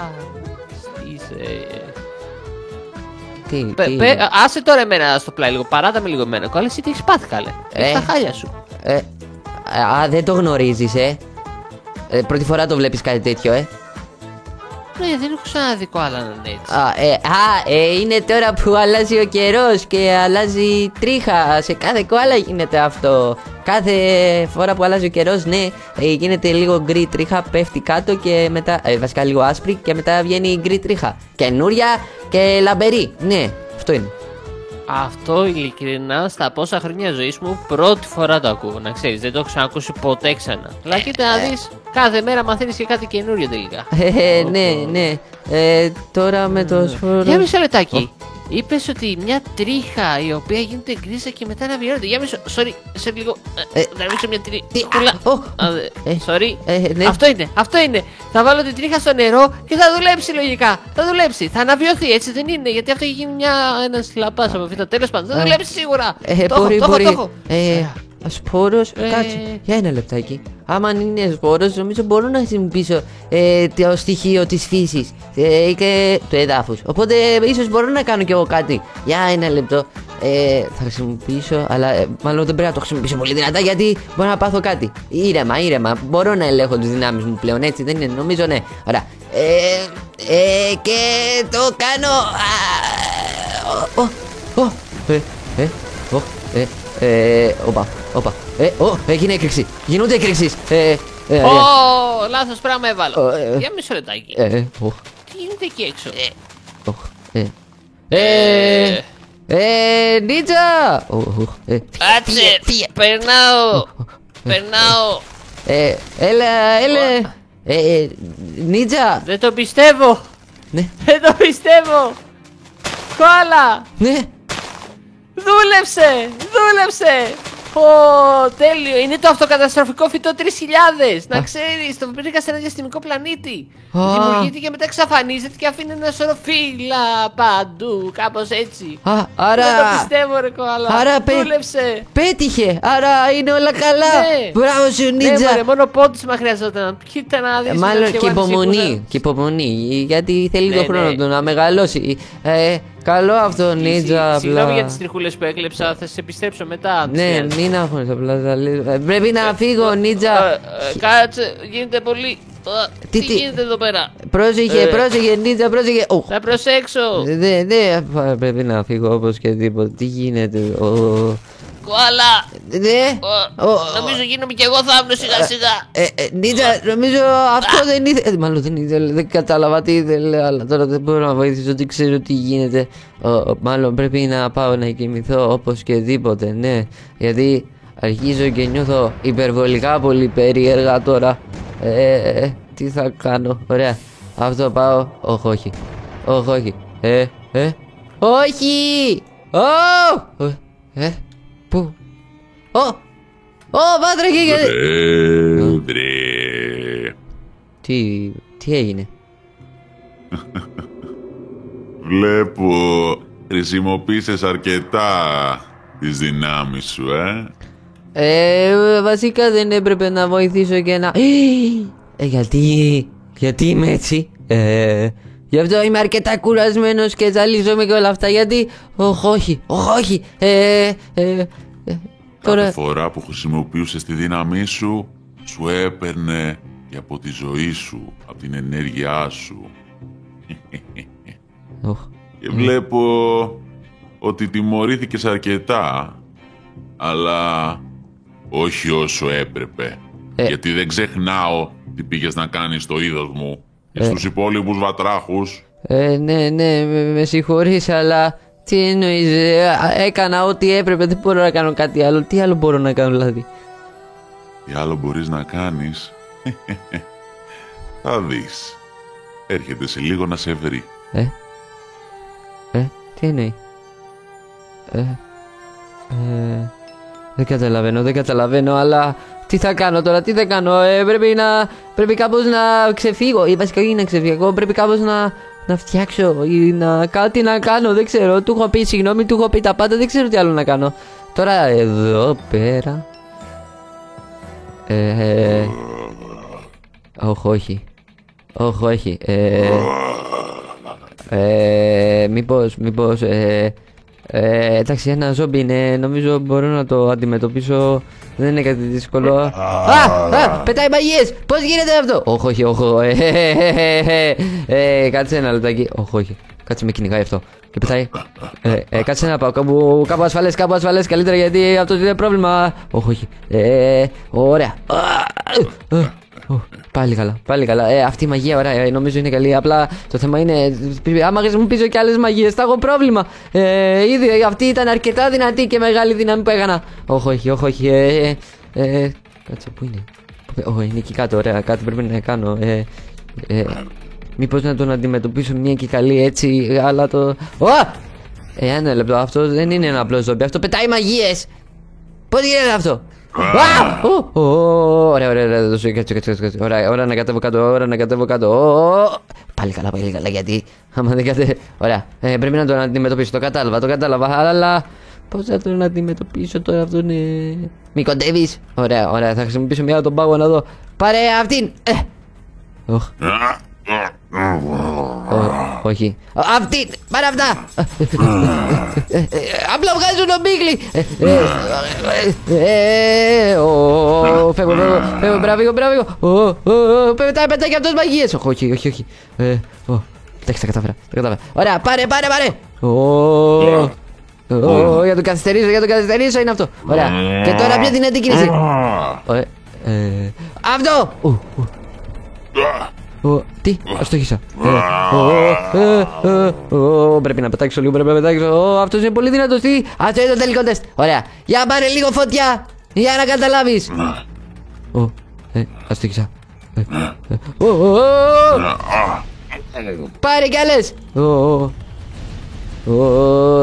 Άσε τώρα εμένα στο πλάι λίγο, παράτα με λίγο εμένα. Κοάλα, εσύ τι έχεις πάθει, καλέ? Έχεις τα χάλια σου. Δεν το γνωρίζεις, πρώτη φορά το βλέπεις κάτι τέτοιο, Ναι, δεν έχω ξαναδεί Κοάλα να είναι έτσι. Είναι τώρα που αλλάζει ο καιρός και αλλάζει τρίχα. Σε κάθε κοάλα γίνεται αυτό. Κάθε φορά που αλλάζει ο καιρός, ναι, γίνεται λίγο γκρι τρίχα, πέφτει κάτω και μετά, βασικά λίγο άσπρη και μετά βγαίνει γκρι τρίχα. Καινούρια και λαμπερή. Ναι, αυτό είναι. Αυτό ειλικρινά στα πόσα χρόνια ζωής μου πρώτη φορά το ακούω. Να ξέρεις, δεν το έχω ξανακούσει ποτέ ξανά. Αλλά κοίτα να δεις, κάθε μέρα μαθαίνεις και κάτι καινούριο τελικά. Ναι. Τώρα με το σφόρο. Για μισό λεπτάκι. Είπες ότι μια τρίχα η οποία γίνεται γκρίζα και μετά αναβιώνεται. Για μισό, sorry, σε λίγο. Να ρίξω μια τρίχουλα. Sorry. Αυτό είναι. Θα βάλω την τρίχα στο νερό και θα δουλέψει λογικά. Θα δουλέψει. Θα αναβιωθεί, έτσι δεν είναι? Γιατί αυτό έχει γίνει ένας λαπάς από αυτό. Τέλος πάντων, θα δουλέψει σίγουρα. Το έχω. Σπόρος, κάτσε, για ένα λεπτάκι. Άμα είναι σπόρος, νομίζω μπορώ να χρησιμοποιήσω το στοιχείο της φύσης και του εδάφους. Οπότε ίσως μπορώ να κάνω κι εγώ κάτι. Για ένα λεπτό. Θα χρησιμοποιήσω, αλλά μάλλον δεν πρέπει να το χρησιμοποιήσω πολύ δυνατά, γιατί μπορώ να πάθω κάτι. Ήρεμα. Μπορώ να ελέγχω τις δυνάμεις μου πλέον, έτσι δεν είναι? Νομίζω ναι. Ωραία. Και το κάνω. Όπα. Έγινε έκρηξη. Γίνονται έκρηξεις. Λάθος πράγμα έβαλα. Για μισό λεπτάκι. Τι γίνεται εκεί έξω? Νίτσα! Κάτσε! Περνάω! Έλα! Νίτσα! Δεν το πιστεύω! Δεν το πιστεύω! Κοάλα! Ναι! Δούλεψε! Τέλειο! Είναι το αυτοκαταστροφικό φυτό 3000! Να ξέρεις, το βρήκα σε ένα διαστημικό πλανήτη. Δημιουργείται και μετά εξαφανίζεται και αφήνει ένα σωρό φύλλα παντού. Κάπως έτσι. Άρα... Δεν το πιστεύω, ρε Κοάλα. Άρα δούλεψε! Πέτυχε! Άρα είναι όλα καλά! Μπράβο σου, Νίτσα! Ναι, μόνο πόντισμα χρειαζόταν. Κοίτα να δεις. Μάλλον και υπομονή. Γιατί θέλει λίγο χρόνο του να μεγαλώσει. Καλό αυτό, Νίτσα. Συγγνώμη για τις τριχούλες που έκλεψα, θα σε επιστρέψω μετά. Ναι, μην αγχώνεσαι απλά. Πρέπει να φύγω, Νίτσα. Κάτσε, γίνεται πολύ. Τι γίνεται εδώ πέρα? Πρόσεχε, Νίτσα, πρόσεχε. Θα προσέξω. Ναι, πρέπει να φύγω όπως και τίποτα. Τι γίνεται? Κοάλα! Ναι! Νομίζω γίνομαι κι εγώ θάμνος σιγά. Νίτσα, νομίζω αυτό δεν ήθελε. Μάλλον δεν ήθελε, δεν κατάλαβα τι ήθελε. Αλλά τώρα δεν μπορώ να βοηθήσω, δεν ξέρω τι γίνεται. Μάλλον πρέπει να πάω να κοιμηθώ όπως και τίποτε, ναι. Γιατί αρχίζω και νιώθω υπερβολικά πολύ περίεργα τώρα. Τι θα κάνω? Ωραία. Αυτό πάω. Όχι. Όχι! Πού? Πάτρεχε! Βρε, Τι έγινε? Βλέπω χρησιμοποίησες αρκετά τις δυνάμεις σου, Βασικά δεν έπρεπε να βοηθήσω και να... γιατί είμαι έτσι? Γι' αυτό είμαι αρκετά κουρασμένος και ζαλίζομαι και όλα αυτά. Γιατί... όχι. Κάθε φορά που χρησιμοποιούσες τη δύναμή σου, σου έπαιρνε και από τη ζωή σου, από την ενέργειά σου. Και βλέπω ότι τιμωρήθηκες αρκετά, αλλά όχι όσο έπρεπε. Γιατί δεν ξεχνάω τι πήγες να κάνεις στο είδος μου και στους υπόλοιπους βατράχους. Ναι, με συγχωρείς, αλλά τι εννοείς? Έκανα ό,τι έπρεπε, δεν μπορώ να κάνω κάτι άλλο. Τι άλλο μπορώ να κάνω δηλαδή? Τι άλλο μπορείς να κάνεις? Θα δεις. Έρχεται σε λίγο να σε βρει. Τι εννοεί? Δεν καταλαβαίνω, αλλά τι θα κάνω τώρα, τι θα κάνω? Πρέπει κάπως να ξεφύγω, ή βασικά όχι να ξεφύγω, πρέπει κάπως να φτιάξω ή κάτι να κάνω, δεν ξέρω. Του έχω πει συγγνώμη, του έχω πει τα πάντα, δεν ξέρω τι άλλο να κάνω. Τώρα εδώ πέρα... όχι. Μήπως... εντάξει, ένα ζόμπι είναι, νομίζω μπορώ να το αντιμετωπίσω, δεν είναι κάτι δύσκολο. Πετάει μαγείες, πώς γίνεται αυτό? Όχι, κάτσε ένα λεπτάκι. Όχι, κάτσε, με κυνηγάει αυτό και πετάει. Κάτσε να πάω κάπου ασφαλές, καλύτερα, γιατί αυτό είναι πρόβλημα. Όχι, ωραία. Πάλι καλά. Αυτή η μαγεία, ωραία, νομίζω είναι καλή. Απλά το θέμα είναι, άμα χρησιμοποιήσω κι άλλες μαγείες, θα έχω πρόβλημα. Ήδη αυτή ήταν αρκετά δυνατή και μεγάλη δύναμη που έκανα. Όχι. Κάτσε, πού είναι? Είναι εκεί κάτω, ωραία, κάτι πρέπει να κάνω. Μήπως να τον αντιμετωπίσω μια και καλή έτσι, αλλά το... Ένα λεπτό, αυτό δεν είναι ένα απλό ζόμπι, αυτό πετάει μαγείες. Πώς γίνεται αυτό? Ωραία, ώρα να κατέβω κάτω. Πάλι καλά, γιατί άμα δεν κατέβω... Ωραία, πρέπει να τον αντιμετωπίσω, το κατάλαβα, αλλά πώς θα τον αντιμετωπίσω τώρα, αυτό είναι... Μη κοντεύεις. Ωραία, θα χρησιμοποιήσω μια τον πάγο να δω. Πάρε αυτήν. Όχι. Αυτή! Πάρε αυτά! Απλά βγάζουν ομπίγλοι! Φεύγω, μπράβο! Πετάει και αυτός μαγείες! Όχι. Εντάξει, τα κατάφερα. Ωραία, πάρε! Για το καθυστερήσω είναι αυτό. Ωραία. Και τώρα ποια την αντικίνηση? Αυτό! Τι, το έχισα. Πρέπει να πετάξω λίγο, αυτός είναι πολύ δυνατός. Τι, αυτό είναι το τελικό τεστ. Ωραία, για πάρε λίγο φωτιά, για να καταλάβεις. Το έχισα. Πάρε κι άλλες.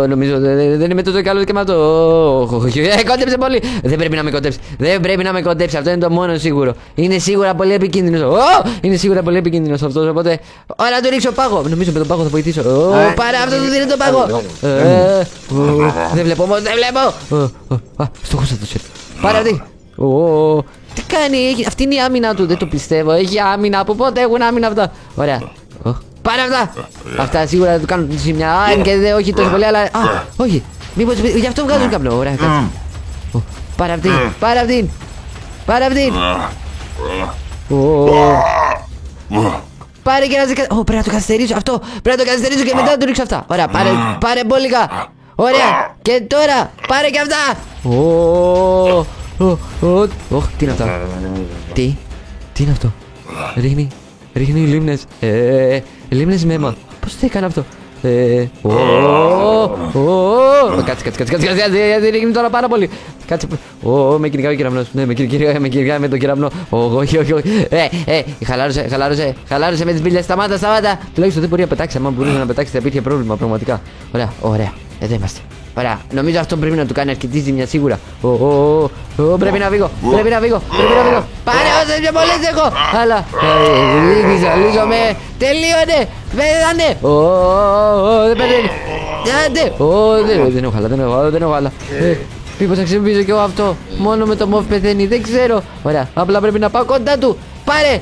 Νομίζω δεν είμαι τόσο καλό και με αυτό. Κόντεψε πολύ. Δεν πρέπει να με κοντέψει. Αυτό είναι το μόνο σίγουρο. Είναι σίγουρα πολύ επικίνδυνος αυτός. Οπότε, ώρα του ρίξω πάγο. Νομίζω με τον πάγο θα βοηθήσω. Πάρε αυτό το δίνει τον πάγο. Δεν βλέπω όμως, στοχώσα το σετ. Πάρε αυτή. Τι κάνει, αυτή είναι η άμυνα του. Δεν το πιστεύω. Έχει άμυνα. Από πότε έχουν άμυνα αυτά? Ωραία. Πάρε αυτά! Αυτά σίγουρα θα του κάνουν τη ζημιά. Και όχι τόσο πολύ, αλλά. Όχι! Μήπως γι' αυτό βγάζουν καπνό. Ωραία, κάτσε. Πάρε αυτήν! Πάρε και να σε καθυστερήσω. Πρέπει να το καθυστερήσω αυτό. Πρέπει να το καθυστερήσω και μετά να του ρίξω αυτά. Ωραία, πάρε μπόλικα. Ωραία, και τώρα πάρε και αυτά. Τι είναι αυτά? Τι είναι αυτό? Ρίχνει λίμνες. Λίμνες με αίμα. Πώς το έκανε αυτό? Κάτσε, γιατί ρίχνει τώρα πάρα πολύ. Κάτσε. Με κυνηγάει ο κεραμνός. Ναι, με κυνηγάει με τον κεραμνό. Όχι. Χαλάρωσε με τις μπίλες. Σταμάτα. Τουλάχιστον δεν μπορεί να πετάξει. Αν μπορούσε να πετάξει θα υπήρχε πρόβλημα πραγματικά. Ωραία. Εδώ είμαστε. Ωραία, νομίζω αυτό πρέπει να του κάνει αρκετή ζημιά σίγουρα. Πρέπει να φύγω. Πάρε όσες πιο πολλές έχω. Αλλά, λύσομαι. Τελείωνε. Πέθανε. Δεν πέθανε. Άντε. Δεν έχω άλλα. Μήπως θα ξεπίσω κι εγώ αυτό. Μόνο με το μοβ πεθαίνει, δεν ξέρω. Ωραία, απλά πρέπει να πάω κοντά του. Πάρε.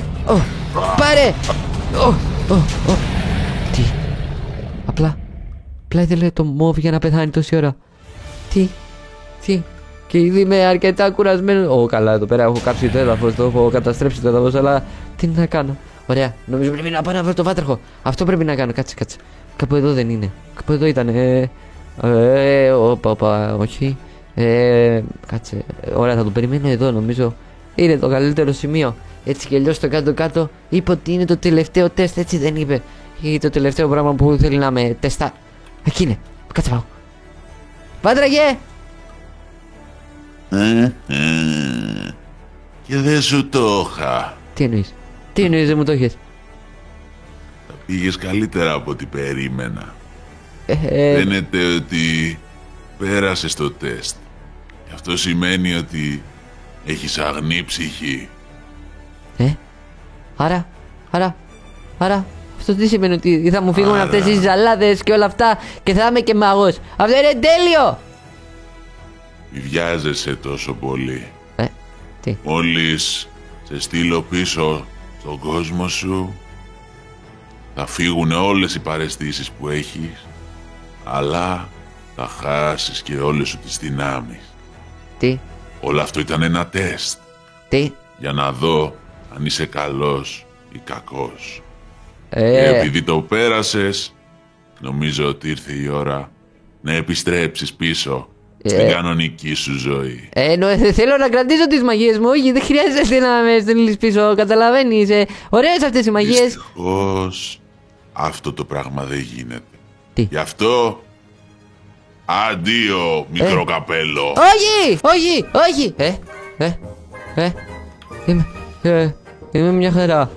Τι. Απλά ήθελε το μοβ για να πεθάνει τόση ώρα. Τι. Και ήδη είμαι αρκετά κουρασμένο. Καλά, εδώ πέρα έχω κάψει το έδαφος, το έχω καταστρέψει το έδαφος, αλλά τι να κάνω. Ωραία, νομίζω πρέπει να πάω να βρω το βάτραχο. Αυτό πρέπει να κάνω, κάτσε. Κάπου εδώ δεν είναι. Κάπου εδώ ήταν. Όχι. Κάτσε. Ωραία, θα το περιμένω εδώ, νομίζω. Είναι το καλύτερο σημείο. Έτσι κι αλλιώς στο κάτω-κάτω είπε ότι είναι το τελευταίο τεστ, έτσι δεν είπε? Ή το τελευταίο πράγμα που θέλει να με τεστά. Εκεί είναι. Κάτσε πάω. Βάτραχε! Και δεν σου το είχα. Τι εννοείς δεν μου το είχες? Θα πήγες καλύτερα από ό,τι περίμενα. Φαίνεται ότι πέρασες το τεστ. Και αυτό σημαίνει ότι έχεις αγνή ψυχή. Άρα αυτό τι σημαίνει? Ότι θα μου φύγουν αυτές οι ζαλάδες και όλα αυτά και θα είμαι και μαγός? Αυτό είναι τέλειο! Μη βιάζεσαι τόσο πολύ. Τι? Μόλις σε στείλω πίσω στον κόσμο σου, θα φύγουν όλες οι παραισθήσεις που έχεις, αλλά θα χάσεις και όλες σου τις δυνάμεις. Τι? Όλο αυτό ήταν ένα τεστ. Τι? Για να δω αν είσαι καλός ή κακός. Και επειδή το πέρασες, νομίζω ότι ήρθε η ώρα να επιστρέψεις πίσω στην κανονική σου ζωή. Θέλω να κρατήσω τις μαγείες μου. Όχι, δεν χρειάζεται να με στέλνεις πίσω. Καταλαβαίνεις? Ωραίες αυτές οι μαγείες. Δυστυχώς αυτό το πράγμα δεν γίνεται. Τι? Γι' αυτό αντίο, μικρό καπέλο. Όχι. Είμαι μια χαρά.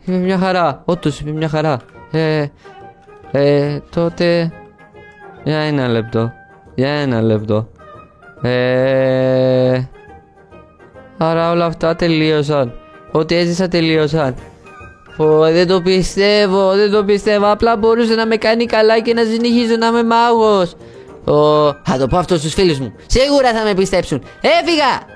Είμαι μια χαρά. Όντως είμαι μια χαρά. Τότε για ένα λεπτό. Άρα όλα αυτά τελείωσαν. Ό,τι έζησα τελείωσαν. Δεν το πιστεύω. Απλά μπορούσε να με κάνει καλά και να συνεχίζω να είμαι μάγος. Θα το πω αυτό στους φίλους μου. Σίγουρα θα με πιστέψουν. Έφυγα!